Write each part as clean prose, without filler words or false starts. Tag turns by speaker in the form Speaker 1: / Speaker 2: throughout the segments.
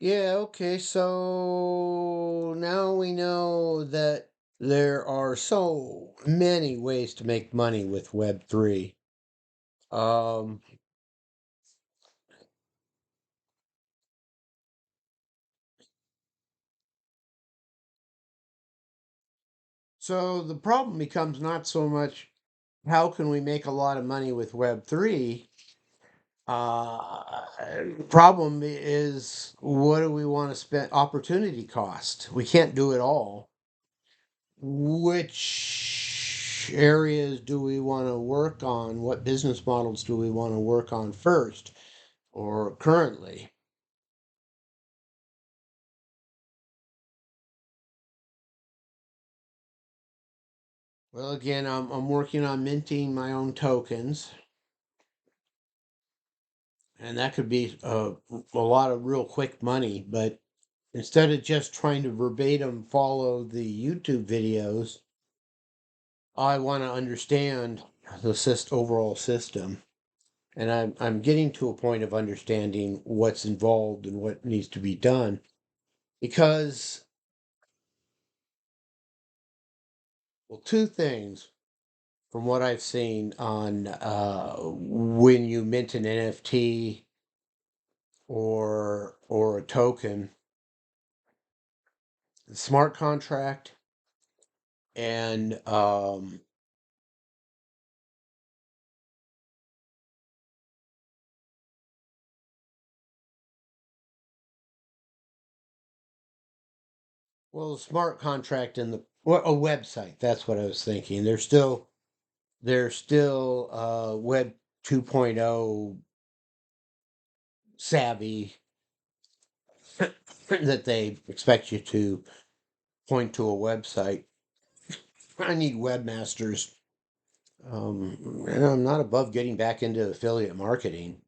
Speaker 1: Yeah, okay, so now we know that there are so many ways to make money with Web3. Um, so the problem becomes not so much how can we make a lot of money with Web3? Problem is what do we want to spend opportunity cost? We can't do it all. Which areas do we want to work on? What business models do we want to work on first or currently? Well, again, I'm working on minting my own tokens, and that could be a lot of real quick money. But instead of just trying to verbatim follow the YouTube videos, I want to understand the overall system. And I'm getting to a point of understanding what's involved and what needs to be done. Because, well, two things from what I've seen on when you mint an NFT or a token, smart contract and well, the smart contract and the well, a website. That's what I was thinking. They're still Web 2.0 savvy that they expect you to point to a website. I need webmasters. And I'm not above getting back into affiliate marketing,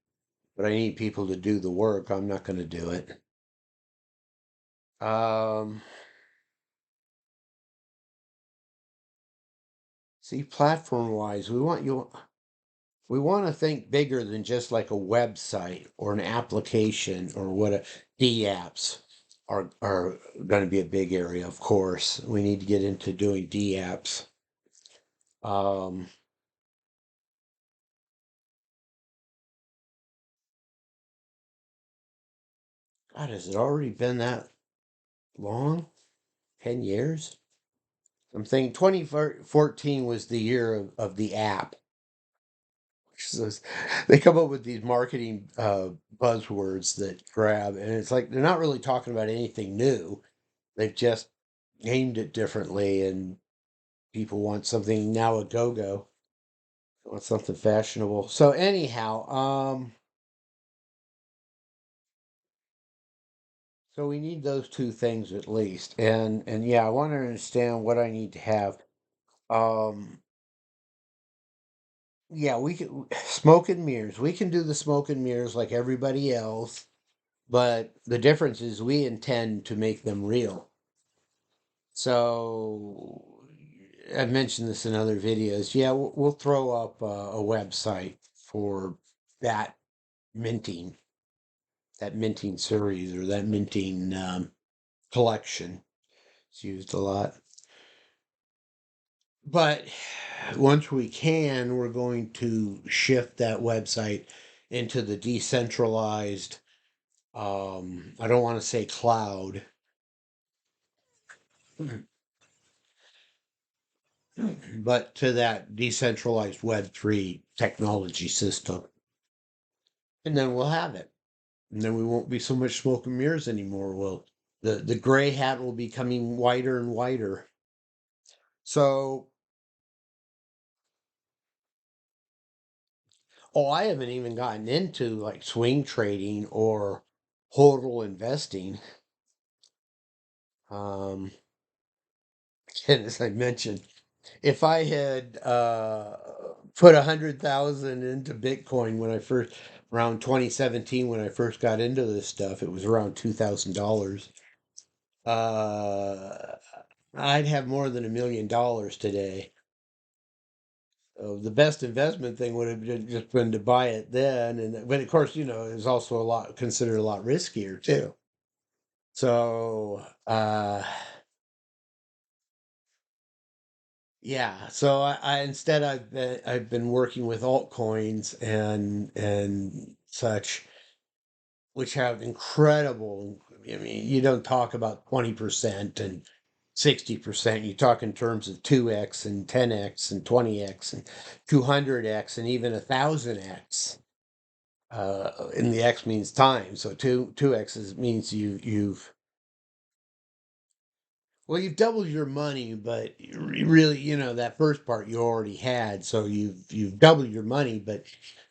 Speaker 1: but I need people to do the work. I'm not going to do it. Um, See, platform wise, we want to think bigger than just like a website or an application or what a D apps are going to be a big area, of course. We need to get into doing D apps. Um, God, has it already been that long? 10 years? I'm thinking 2014 was the year of the app. So they come up with these marketing buzzwords that grab, and it's like they're not really talking about anything new. They've just named it differently, and people want something now a go-go, want something fashionable. So anyhow, so we need those two things at least, and yeah, I want to understand what I need to have. Um, yeah, we can smoke and mirrors. We can do the smoke and mirrors like everybody else, but the difference is we intend to make them real. So I've mentioned this in other videos. Yeah, we'll throw up a website for that minting, that minting series or that minting collection. It's used a lot. But once we can, we're going to shift that website into the decentralized, I don't want to say cloud, but to that decentralized Web3 technology system. And then we'll have it. And then we won't be so much smoke and mirrors anymore. The gray hat will be coming whiter and whiter. So, oh, I haven't even gotten into like swing trading or hodl investing. Um, and as I mentioned, if I had put 100,000 into Bitcoin when I first around 2017 when I first got into this stuff, it was around $2,000. Uh, I'd have more than $1 million today. So the best investment thing would have been just been to buy it then, and but of course, it's also a lot considered a lot riskier too. So, yeah. So I instead I've been working with altcoins and such, which have incredible. I mean, you don't talk about 20% and 60%. You talk in terms of 2x and 10x and 20x and 200x and even 1,000x. And the x means time, so two x's means you've doubled your money, but really, that first part you already had, so you've doubled your money, but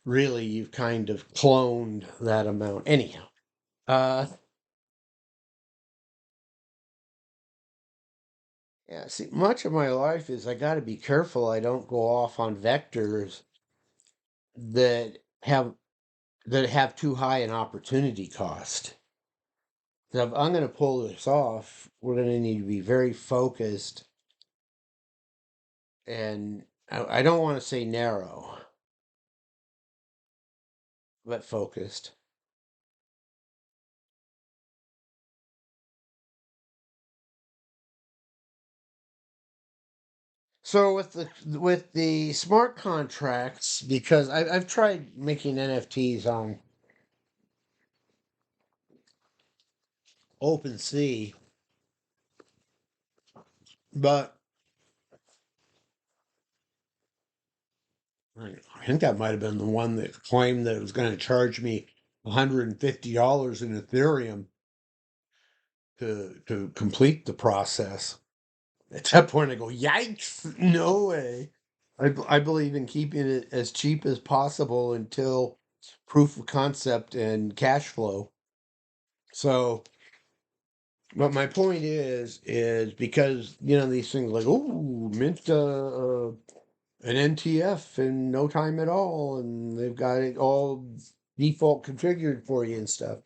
Speaker 1: really you've kind of cloned that amount. Anyhow, uh, yeah. See, much of my life is I got to be careful I don't go off on vectors that have too high an opportunity cost. So if I'm going to pull this off, we're going to need to be very focused, and I don't want to say narrow, but focused. So with the smart contracts, because I've tried making NFTs on OpenSea, but I think that might have been the one that claimed that it was going to charge me $150 in Ethereum to complete the process. At that point, I go, yikes, no way. I believe in keeping it as cheap as possible until proof of concept and cash flow. So, but my point is because these things like mint an NTF in no time at all, and they've got it all default configured for you and stuff.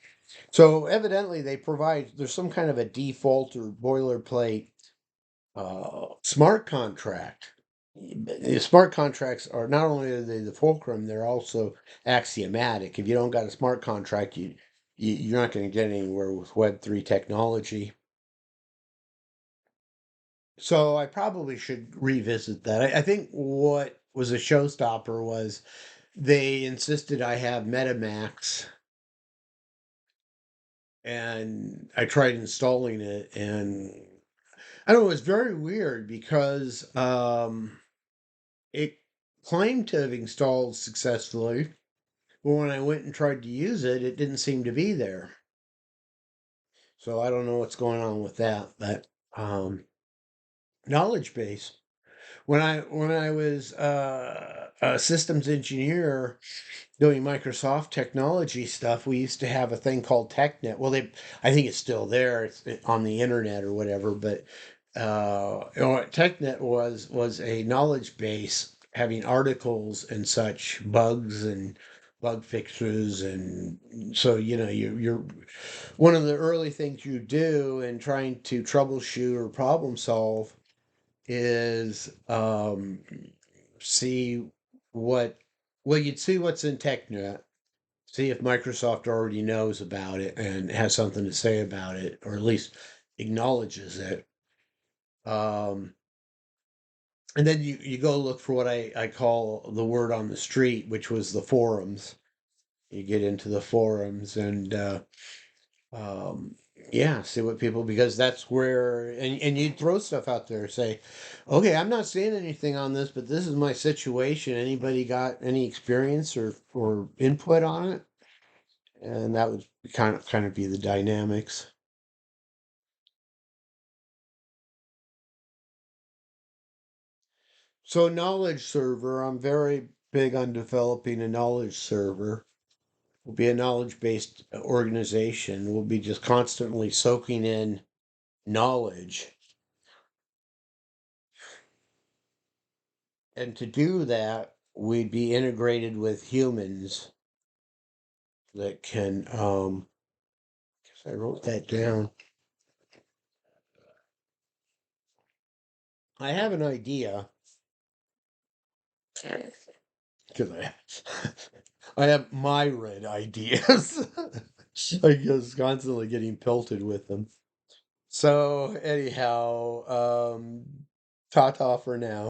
Speaker 1: So evidently they provide there's some kind of a default or boilerplate smart contract. Smart contracts are not only are they the fulcrum, they're also axiomatic. If you don't got a smart contract, you're not going to get anywhere with Web3 technology. So I probably should revisit that. I think what was a showstopper was they insisted I have MetaMax, and I tried installing it, and I don't know, it was very weird because it claimed to have installed successfully, but when I went and tried to use it, it didn't seem to be there. So I don't know what's going on with that, but knowledge base. When I was a systems engineer doing Microsoft technology stuff, we used to have a thing called TechNet. Well, I think it's still there. It's on the internet or whatever. But TechNet was a knowledge base having articles and such, bugs and bug fixes, and so you're one of the early things you do in trying to troubleshoot or problem solve is see what well you'd see what's in TechNet, see if Microsoft already knows about it and has something to say about it, or at least acknowledges it. Um, and then you go look for what I call the word on the street, which was the forums. You get into the forums and um, yeah, see what people, because that's where, and you'd throw stuff out there, say, okay, I'm not seeing anything on this, but this is my situation. Anybody got any experience or input on it? And that would kind of be the dynamics. So knowledge server, I'm very big on developing a knowledge server. We'll be a knowledge based organization. We'll be just constantly soaking in knowledge. And to do that, we'd be integrated with humans that can, guess I wrote that down. I have an idea because I have myriad ideas. I was constantly getting pelted with them. So anyhow, ta-ta for now.